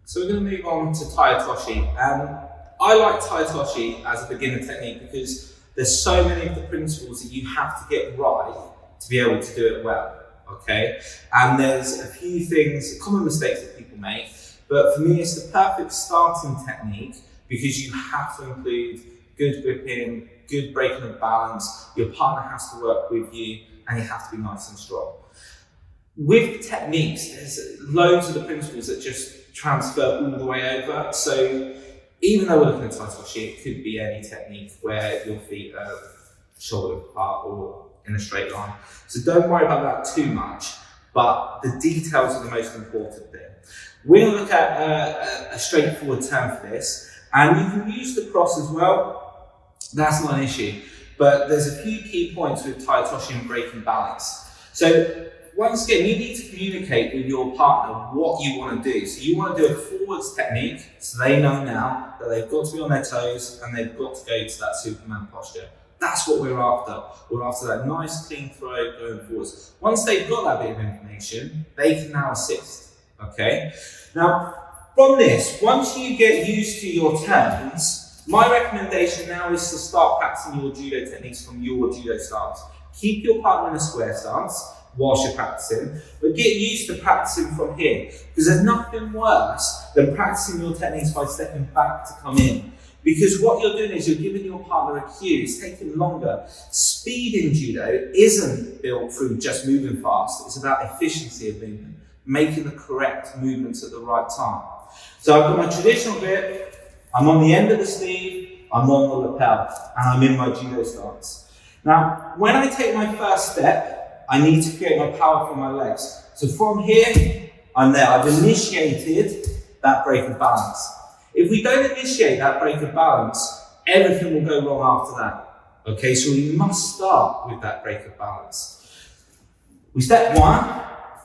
So we're going to move on to Taio Toshi. I like Taio Toshi as a beginner technique because there's so many of the principles that you have to get right to be able to do it well, okay? And there's a few things, common mistakes that people make, but for me it's the perfect starting technique because you have to include good gripping, good breaking of balance, your partner has to work with you, and you have to be nice and strong. With the techniques, there's loads of the principles that just transfer all the way over. So even though we're looking at Taio Toshi, it could be any technique where your feet are shoulder apart or in a straight line. So don't worry about that too much, but the details are the most important thing. We're going to look at a straightforward term for this, and you can use the cross as well. That's not an issue, but there's a few key points with Taio Toshi and breaking balance. So once again, you need to communicate with your partner what you want to do. So you want to do a forwards technique, so they know now that they've got to be on their toes and they've got to go to that Superman posture. That's what we're after. We're after that nice clean throw going forwards. Once they've got that bit of information, they can now assist, okay? Now, from this, once you get used to your turns, my recommendation now is to start practicing your judo techniques from your judo stance. Keep your partner in a square stance whilst you're practicing, but get used to practicing from here, because there's nothing worse than practicing your techniques by stepping back to come in. Because what you're doing is you're giving your partner a cue, it's taking longer. Speed in judo isn't built through just moving fast, it's about efficiency of movement, making the correct movements at the right time. So I've got my traditional grip, I'm on the end of the sleeve, I'm on the lapel, and I'm in my judo stance. Now, when I take my first step, I need to create my power from my legs. So from here, I'm there. I've initiated that break of balance. If we don't initiate that break of balance, everything will go wrong after that. Okay, so we must start with that break of balance. We step one,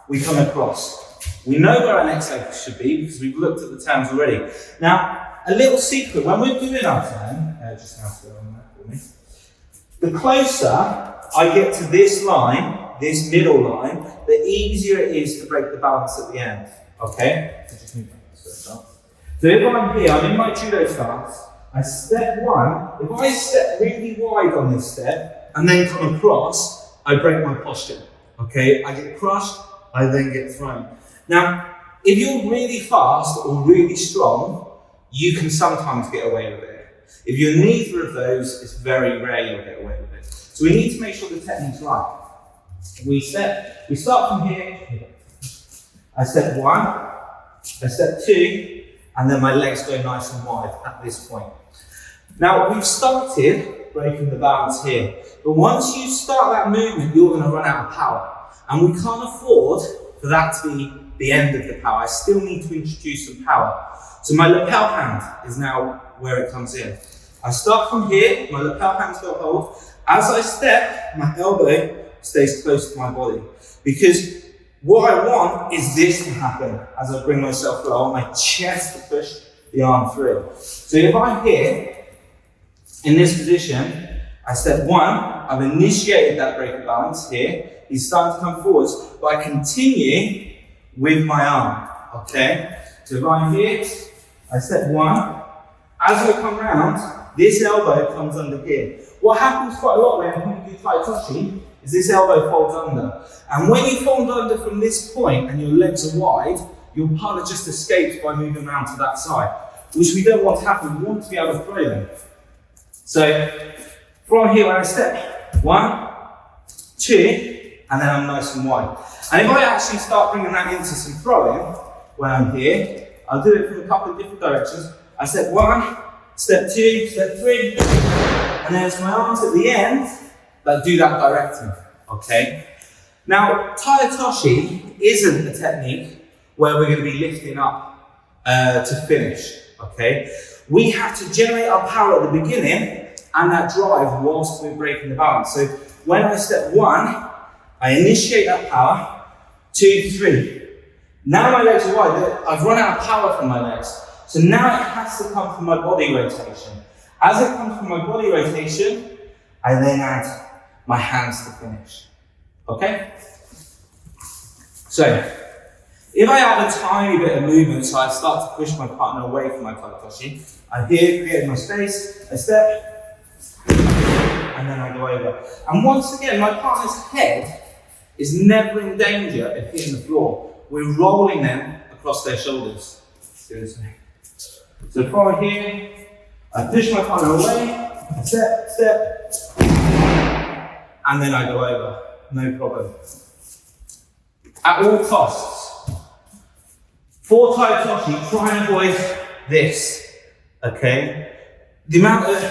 we come across. We know where our next leg should be because we've looked at the terms already. Now, a little secret, when we're doing our turn, just now to go on that for me, the closer I get to this line, this middle line, the easier it is to break the balance at the end, okay? So if I'm here, I'm in my judo stance, I step one, if I step really wide on this step and then come across, I break my posture, okay? I get crushed, I then get thrown. Now, if you're really fast or really strong, you can sometimes get away with it. If you're neither of those, it's very rare you'll get away with it. So we need to make sure the technique's right. We start from here, I step one, I step two, and then my legs go nice and wide at this point. Now we've started breaking the balance here, but once you start that movement, you're going to run out of power. And we can't afford for that to be the end of the power. I still need to introduce some power. So my lapel hand is now where it comes in. I start from here, my lapel hand's got hold. As I step, my elbow stays close to my body. Because what I want is this to happen as I bring myself through. I want my chest to push the arm through. So if I'm here, in this position, I step one, I've initiated that break of balance here. He's starting to come forwards, but I continue with my arm, okay? So if I'm here, I step one. As I come round, this elbow comes under here. What happens quite a lot when people do Taio Toshi is this elbow folds under. And when you fold under from this point and your legs are wide, your partner just escapes by moving around to that side, which we don't want to happen. We want to be able to throw them. So from here, when I step one, two, and then I'm nice and wide. And if I actually start bringing that into some throwing, when I'm here, I'll do it from a couple of different directions. I step one, step two, step three, and there's my arms at the end that do that directing, okay? Now, Taio Toshi isn't a technique where we're going to be lifting up to finish, okay? We have to generate our power at the beginning and that drive whilst we're breaking the balance. So when I step one, I initiate that power, 2, 3. Now my legs are wide, I've run out of power from my legs. So now it has to come from my body rotation. As it comes from my body rotation, I then add my hands to finish. Okay? So, If I add a tiny bit of movement, so I start to push my partner away from my Taio Toshi, I'm here, creating my space, I step, and then I go over. And once again, my partner's head is never in danger of hitting the floor. We're rolling them across their shoulders. So from here, I push my partner away, step, step, and then I go over, no problem. At all costs, for Taio Toshi, try and avoid this, okay? The amount of,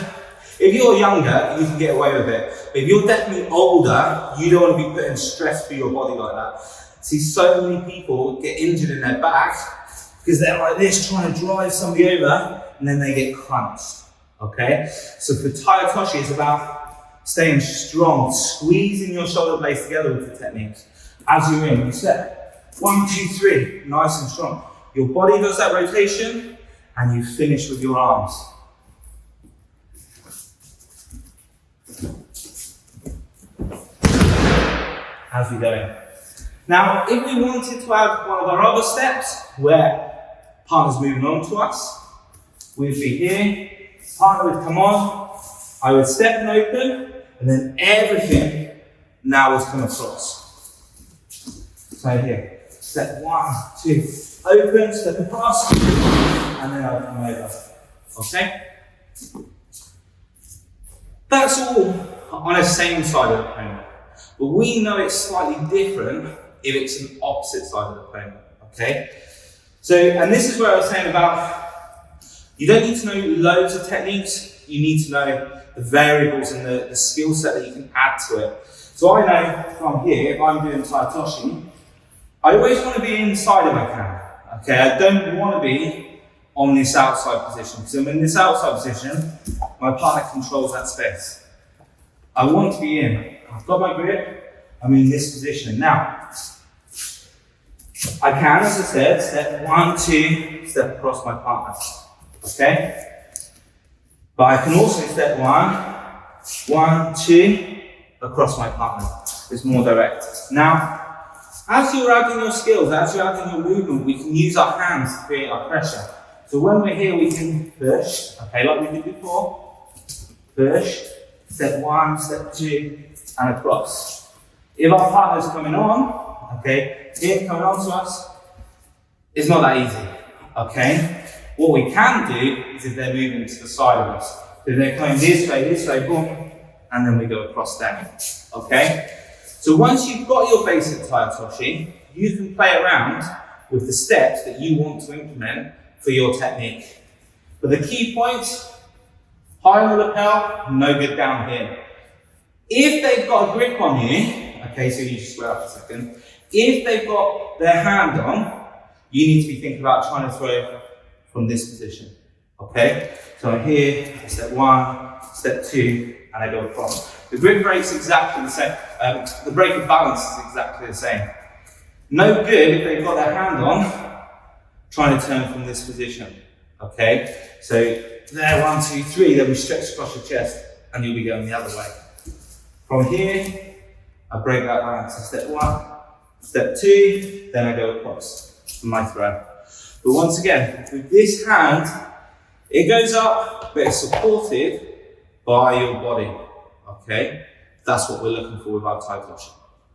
if you're younger, you can get away with it. But if you're definitely older, you don't want to be putting stress through your body like that. See, so many people get injured in their back because they're like this, trying to drive somebody over, and then they get crunched, okay? So for Taio Toshi, it's about staying strong, squeezing your shoulder blades together with the techniques. As you're in, you step, 1, 2, 3, nice and strong. Your body does that rotation, and you finish with your arms. As we go in. Now, if we wanted to add one of our other steps, where partner's moving on to us, we'd be here, partner would come on, I would step and open, and then everything now would come across. So here, step 1, 2, open, step across, and then I'll come over, okay? That's all on the same side of the opponent. But we know it's slightly different if it's an opposite side of the opponent, okay? So, and this is where I was saying about, you don't need to know loads of techniques, you need to know the variables and the skill set that you can add to it. So I know from here, if I'm doing Taio Toshi, I always want to be inside if I can, okay? I don't want to be on this outside position, because in this outside position, my partner controls that space. I want to be in. I've got my grip, I'm in this position. Now, I can, as I said, step 1, 2, step across my partner, okay? But I can also step 1, 2, across my partner. It's more direct. Now, as you're adding your skills, as you're adding your movement, we can use our hands to create our pressure. So when we're here, we can push, okay, like we did before, push, step 1, step 2, and across. If our partner's coming on, okay, here coming on to us, it's not that easy, okay? What we can do is if they're moving to the side of us, if they're coming this way, boom, and then we go across them, okay? So once you've got your basic Taio Toshi, you can play around with the steps that you want to implement for your technique. But the key points, high on the lapel, no good down here. If they've got a grip on you, okay, so you just square up a second. If they've got their hand on, you need to be thinking about trying to throw from this position, okay? So I'm here, step 1, step 2, and I go across. The grip break's exactly the same. The break of balance is exactly the same. No good if they've got their hand on, trying to turn from this position, okay? So there, 1, 2, 3, then we stretch across your chest, and you'll be going the other way. From here, I break that balance. So step 1, step 2, then I go across from my throw. But once again, with this hand, it goes up, but it's supported by your body, okay? That's what we're looking for with our Taio Toshi.